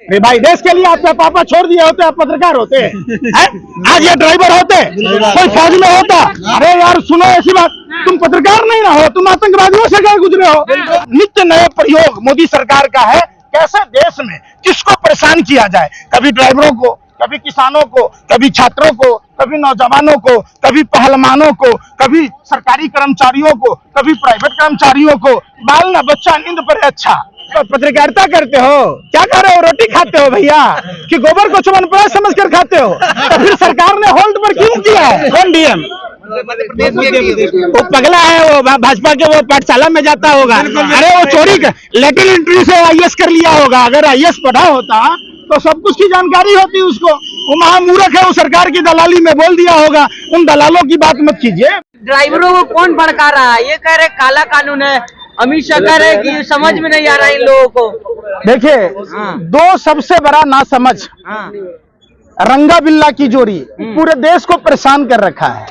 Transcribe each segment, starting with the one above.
अरे भाई, देश के लिए आपके पापा छोड़ दिए होते, आप पत्रकार होते हैं? आज ये ड्राइवर होते, कोई फौज में होता। अरे यार सुनो, ऐसी बात, तुम पत्रकार नहीं ना हो, तुम आतंकवादियों से गए गुजरे हो। नित्य नए प्रयोग मोदी सरकार का है, कैसे देश में किसको परेशान किया जाए। कभी ड्राइवरों को, कभी किसानों को, कभी छात्रों को, कभी नौजवानों को, कभी पहलवानों को, कभी सरकारी कर्मचारियों को, कभी प्राइवेट कर्मचारियों को। बाल ना बच्चा नींद पर अच्छा। तो पत्रकारिता करते हो, क्या कर रहे हो? रोटी खाते हो भैया, कि गोबर को च्यवनप्राश समझ कर खाते हो? तो फिर सरकार ने होल्ड पर क्यों किया है? कौन डीएम? वो पगला है, वो भाजपा के वो पाठशाला में जाता होगा। अरे वो चोरी कर लेटर एंट्री से आईएएस कर लिया होगा। अगर आईएएस पढ़ा होता तो सब कुछ की जानकारी होती उसको। वो महामूर्ख है, वो सरकार की दलाली में बोल दिया होगा। उन दलालों की बात मत कीजिए। ड्राइवरों को कौन भड़का रहा है? ये कह रहे काला कानून है, अमित शाह कह रहे कि समझ में नहीं आ रहा इन लोगों को। देखिए, दो सबसे बड़ा नासमझ, रंगा बिल्ला की जोड़ी पूरे देश को परेशान कर रखा है।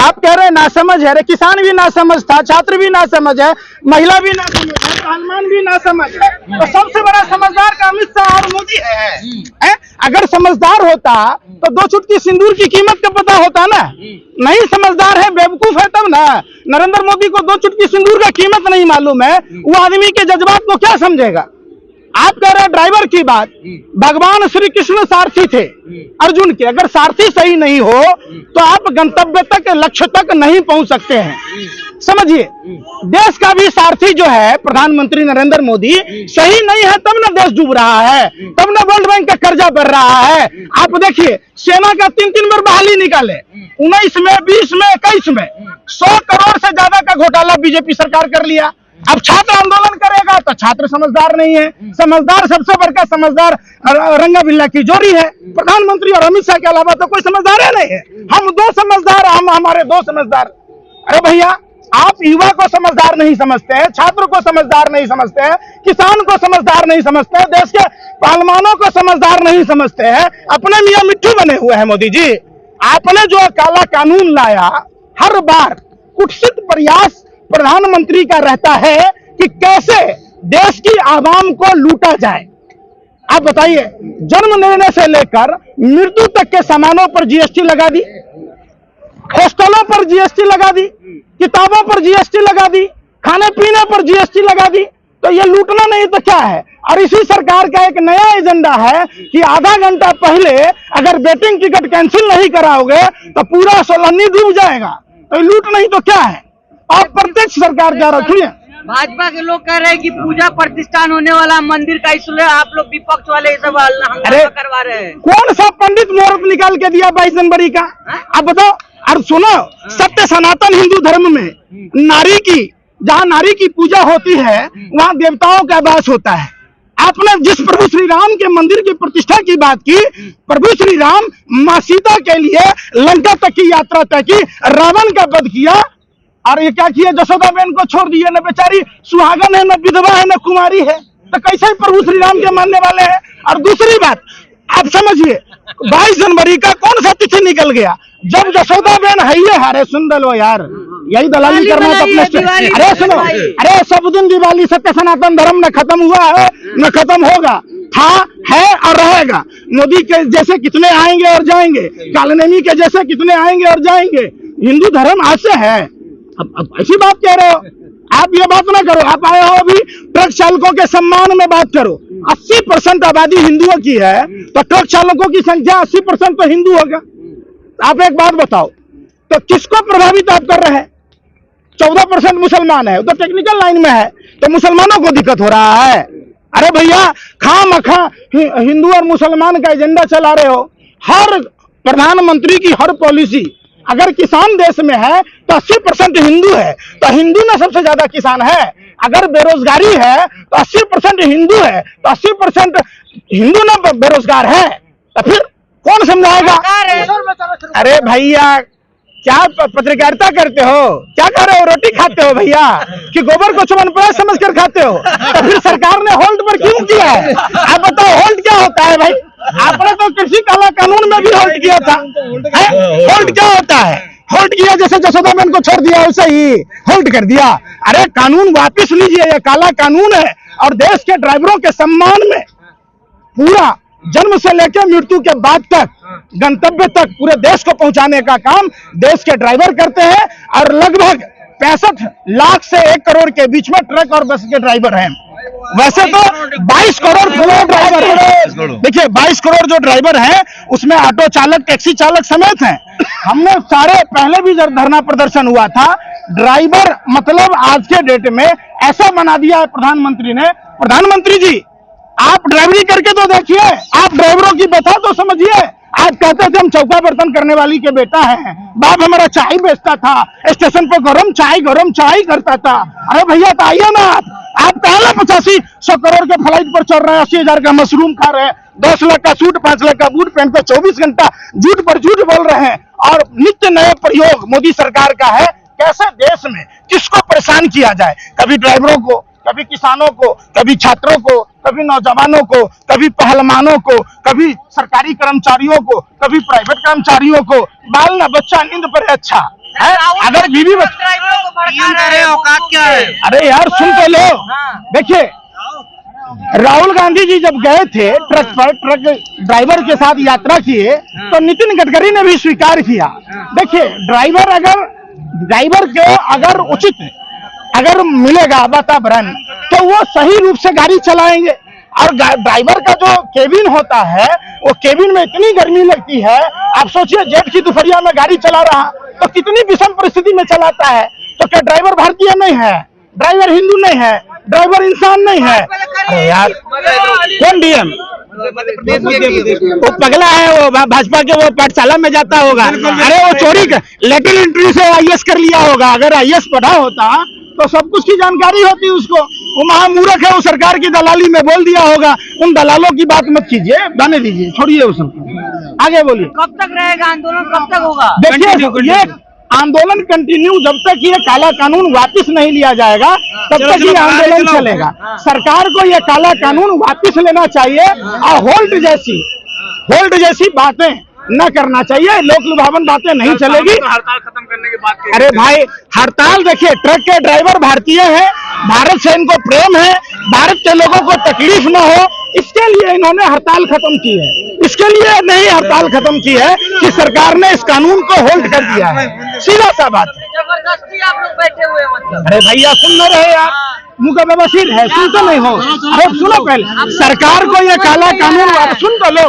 आप कह रहे हैं नासमझ है, अरे किसान भी नासमझ था, छात्र भी नासमझ है, महिला भी नासमझ है, पहलवान भी नासमझ है। तो सबसे बड़ा समझदार का अमित शाह और मोदी है? अगर समझदार होता तो दो चुटकी सिंदूर की कीमत का पता होता ना। नहीं समझदार है, बेवकूफ है तब ना। नरेंद्र मोदी को दो चुटकी सिंदूर का कीमत नहीं मालूम है, वो आदमी के जज्बात को क्या समझेगा? आप कह रहे हैं ड्राइवर की बात, भगवान श्री कृष्ण सारथी थे अर्जुन के। अगर सारथी सही नहीं हो तो आप गंतव्य तक, लक्ष्य तक नहीं पहुंच सकते हैं। समझिए, देश का भी सारथी जो है प्रधानमंत्री नरेंद्र मोदी सही नहीं है, तब ना देश डूब रहा है, तब ना वर्ल्ड बैंक का कर्जा बढ़ रहा है। आप देखिए, सेना का 3-3 बार बहाली निकाले, 19 में, 20 में, 21 में 100 करोड़ से ज्यादा का घोटाला बीजेपी सरकार कर लिया। अब छात्र आंदोलन करेगा तो छात्र समझदार नहीं है। समझदार, सबसे बड़का समझदार रंगा बिल्ला की जोड़ी है। प्रधानमंत्री और अमित शाह के अलावा तो कोई समझदार है नहीं है। हम दो समझदार, हम हमारे दो समझदार। अरे भैया, आप युवा को समझदार नहीं समझते हैं, छात्र को समझदार नहीं समझते हैं, किसान को समझदार नहीं समझते हैं, देश के पहलवानों को समझदार नहीं समझते हैं, अपने मियां मिट्ठू बने हुए हैं मोदी जी। आपने जो काला कानून लाया, हर बार कुत्सित प्रयास प्रधानमंत्री का रहता है कि कैसे देश की आवाम को लूटा जाए। आप बताइए, जन्म निर्णय से लेकर मृत्यु तक के सामानों पर जीएसटी लगा दी, हॉस्टलों पर जीएसटी लगा दी, किताबों पर जीएसटी लगा दी, खाने पीने पर जीएसटी लगा दी। तो ये लूटना नहीं तो क्या है? और इसी सरकार का एक नया एजेंडा है कि आधा घंटा पहले अगर वेटिंग टिकट कैंसिल नहीं कराओगे तो पूरा सोलहनी डूब जाएगा। तो ये लूट नहीं तो क्या है? आप प्रत्यक्ष सरकार जा रही है। भाजपा के लोग कह रहे हैं कि पूजा प्रतिष्ठान होने वाला मंदिर का इसलिए आप लोग विपक्ष वाले सब हंगामा करवा रहे हैं। कौन सा पंडित मुहूर्त निकाल के दिया 22 जनवरी का? आप बताओ। और सुनो, सत्य सनातन हिंदू धर्म में नारी की, जहाँ नारी की पूजा होती है वहाँ देवताओं का वास होता है। आपने जिस प्रभु श्री राम के मंदिर की प्रतिष्ठा की बात की, प्रभु श्री राम माँ सीता के लिए लंका तक की यात्रा तय की, रावण का वध किया। और ये क्या किया? जसोदा बहन को छोड़ दिए, न बेचारी सुहागन है, न विधवा है, न कुमारी है। तो कैसे प्रभु श्री राम के मानने वाले हैं? और दूसरी बात आप समझिए, 22 जनवरी का कौन सा तिथि निकल गया जब जसोदा बहन है ये? अरे सुन लो यार, यही दलाली करना तो अपने। अरे सुनो, अरे सब दिन दिवाली, सत्य सनातन धर्म न खत्म हुआ है न खत्म होगा, था, है और रहेगा। मोदी के जैसे कितने आएंगे और जाएंगे, कालनेमी के जैसे कितने आएंगे और जाएंगे। हिंदू धर्म आज से है। अब ऐसी बात कह रहे हो आप, ये बात ना करो। आप आए हो अभी ट्रक चालकों के सम्मान में बात करो। 80% आबादी हिंदुओं की है, तो ट्रक चालकों की संख्या 80% तो हिंदू होगा। आप एक बात बताओ, तो किसको प्रभावित आप कर रहे हैं? 14% मुसलमान है, तो टेक्निकल लाइन में है, तो मुसलमानों को दिक्कत हो रहा है। अरे भैया, खामखा हिंदू और मुसलमान का एजेंडा चला रहे हो। हर प्रधानमंत्री की हर पॉलिसी, अगर किसान देश में है तो 80% हिंदू है, तो हिंदू ना सबसे ज्यादा किसान है। अगर बेरोजगारी है तो 80% हिंदू है, तो 80% हिंदू ना बेरोजगार है। तो फिर कौन समझाएगा? अरे भैया, क्या पत्रकारिता करते हो? क्या कर रहे हो? रोटी खाते हो भैया, कि गोबर को च्यवनप्राश समझ कर खाते हो? तो फिर सरकार ने होल्ड पर क्यों किया है? आप बताओ, होल्ड क्या होता है भाई? आपने तो कृषि काला कानून में भी होल्ड किया था। होल्ड क्या होता है? होल्ड किया, जैसे जसोदा बहन को छोड़ दिया वैसे ही होल्ड कर दिया। अरे कानून वापिस लीजिए, ये काला कानून है और देश के ड्राइवरों के सम्मान में पूरा जन्म से लेकर मृत्यु के बाद तक गंतव्य तक पूरे देश को पहुंचाने का काम देश के ड्राइवर करते हैं। और लगभग 65 लाख से 1 करोड़ के बीच में ट्रक और बस के ड्राइवर हैं। वैसे तो 22 करोड़ फ्लोर ड्राइवर है। देखिए 22 करोड़ जो ड्राइवर हैं उसमें ऑटो चालक, टैक्सी चालक समेत हैं। हमने सारे पहले भी जब धरना प्रदर्शन हुआ था, ड्राइवर मतलब आज के डेट में ऐसा बना दिया है प्रधानमंत्री ने। प्रधानमंत्री जी आप ड्राइवरी करके तो देखिए, आप ड्राइवरों की व्यथा तो समझिए। आज कहते थे हम चौका बर्तन करने वाली के बेटा हैं, बाप हमारा चाय बेचता था, स्टेशन पर गरम चाय करता था। अरे भैया तो आइए ना, आप पहले 85-100 करोड़ के फ्लाइट पर चढ़ रहे हैं, 80,000 का मशरूम खा रहे हैं, 10 लाख का सूट 5 लाख का बूट पहन कर 24 घंटा झूठ पर झूठ बोल रहे हैं। और नित्य नए प्रयोग मोदी सरकार का है, कैसे देश में किसको परेशान किया जाए, कभी ड्राइवरों को, कभी किसानों को, कभी छात्रों को, कभी नौजवानों को, कभी पहलवानों को, कभी सरकारी कर्मचारियों को, कभी प्राइवेट कर्मचारियों को। बाल ना बच्चा नींद पर अच्छा है, अगर बीवी ड्राइवरों को भड़का रहे हैं, औकात क्या है? अरे यार सुन तो लो। देखिए राहुल गांधी जी जब गए थे ट्रक पर, ट्रक ड्राइवर के साथ यात्रा किए तो नितिन गडकरी ने भी स्वीकार किया। देखिए ड्राइवर को अगर उचित अगर मिलेगा वातावरण तो वो सही रूप से गाड़ी चलाएंगे। और ड्राइवर का जो केबिन होता है वो केबिन में इतनी गर्मी लगती है, आप सोचिए जेठ की दोपहरिया में गाड़ी चला रहा तो कितनी विषम परिस्थिति में चलाता है। तो क्या ड्राइवर भारतीय नहीं है, ड्राइवर हिंदू नहीं है, ड्राइवर इंसान नहीं है? अरे यार कौन डीएम? वो पगला है, वो भाजपा के वो पाठशाला में जाता होगा। अरे वो चोरी लेटर एंट्री से आईएएस कर लिया होगा। अगर आईएएस पढ़ा होता तो सब कुछ की जानकारी होती उसको। वो महामूर्ख है, वो सरकार की दलाली में बोल दिया होगा। उन दलालों की बात मत कीजिए, जाने दीजिए, छोड़िए उस आगे बोलिए। कब तक रहेगा आंदोलन, कब तक होगा? देखिए ये आंदोलन कंटिन्यू जब तक ये काला कानून वापस नहीं लिया जाएगा तब तक ये आंदोलन चलेगा। सरकार को ये काला कानून वापस लेना चाहिए और होल्ड जैसी बातें न करना चाहिए। लोक लुभावन बातें नहीं चलेगी। हड़ताल खत्म करने के बाद अरे भाई हड़ताल, देखिए ट्रक के ड्राइवर भारतीय हैं, भारत से इनको प्रेम है, भारत के लोगों को तकलीफ न हो इसके लिए इन्होंने हड़ताल खत्म की है। इसके लिए नहीं हड़ताल खत्म की है कि सरकार ने इस कानून को होल्ड कर दिया है, सीधा सा बात है। जबरदस्ती आप लोग बैठे हुए मतलब? अरे भैया सुन न रहे यार, मुंह का बवासीर है, सुन तो नहीं हो। अरे सुनो पहले, सरकार को ये काला कानून सुन तो लो।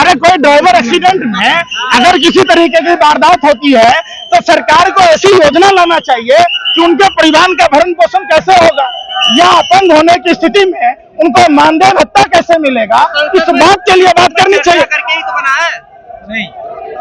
अरे कोई ड्राइवर एक्सीडेंट में अगर किसी तरीके की वारदात होती है तो सरकार को ऐसी योजना लाना चाहिए कि उनके परिवार का भरण पोषण कैसे होगा, या अपंग होने की स्थिति में उनको मानदेय भत्ता कैसे मिलेगा, इस बात के लिए बात करनी चाहिए। करके ही तो बना है। नहीं,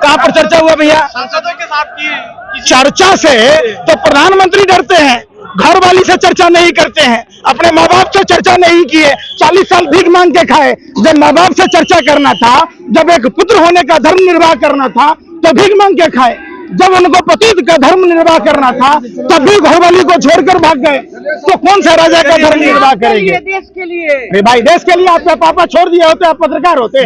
कहाँ पर चर्चा हुआ भैया? सांसदों के साथ की चर्चा से तो प्रधानमंत्री डरते हैं, घर वाली से चर्चा नहीं करते हैं, अपने माँ बाप से चर्चा नहीं किए, 40 साल भीख मांग के खाए। जब माँ बाप से चर्चा करना था, जब एक पुत्र होने का धर्म निर्वाह करना था तो भीख मांग के खाए। जब उनको पति का धर्म निर्वाह करना था तब भी घरवाली को छोड़कर भाग गए। तो कौन सा राजा का धर्म निर्वाह करेंगे? देश के लिए। अरे भाई देश के लिए आपके पापा छोड़ दिए होते, आप पत्रकार होते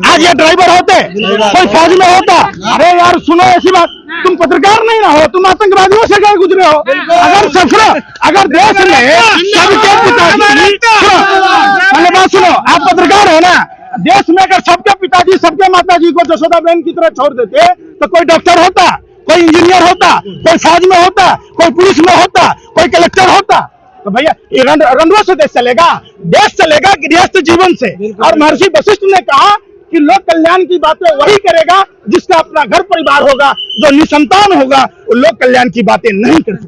आज ये ड्राइवर होते, कोई फौज में होता। अरे यार सुनो ऐसी बात, तुम पत्रकार नहीं ना हो, तुम आतंकवादियों से गए गुजरे हो। अगर देश में सबके पिताजी, मैंने बात सुनो, आप पत्रकार हो ना, देश में अगर सबके पिताजी सबके माताजी को जसोदा बहन की तरह छोड़ देते तो कोई डॉक्टर होता, कोई इंजीनियर होता, कोई फौज में होता, कोई पुलिस में होता, कोई कलेक्टर होता। तो भैया ये रंडों से देश चलेगा? देश चलेगा गृहस्थ जीवन से। और महर्षि वशिष्ठ ने कहा कि लोक कल्याण की बातें वही करेगा जिसका अपना घर परिवार होगा, जो निसंतान होगा वो लोक कल्याण की बातें नहीं कर सकता।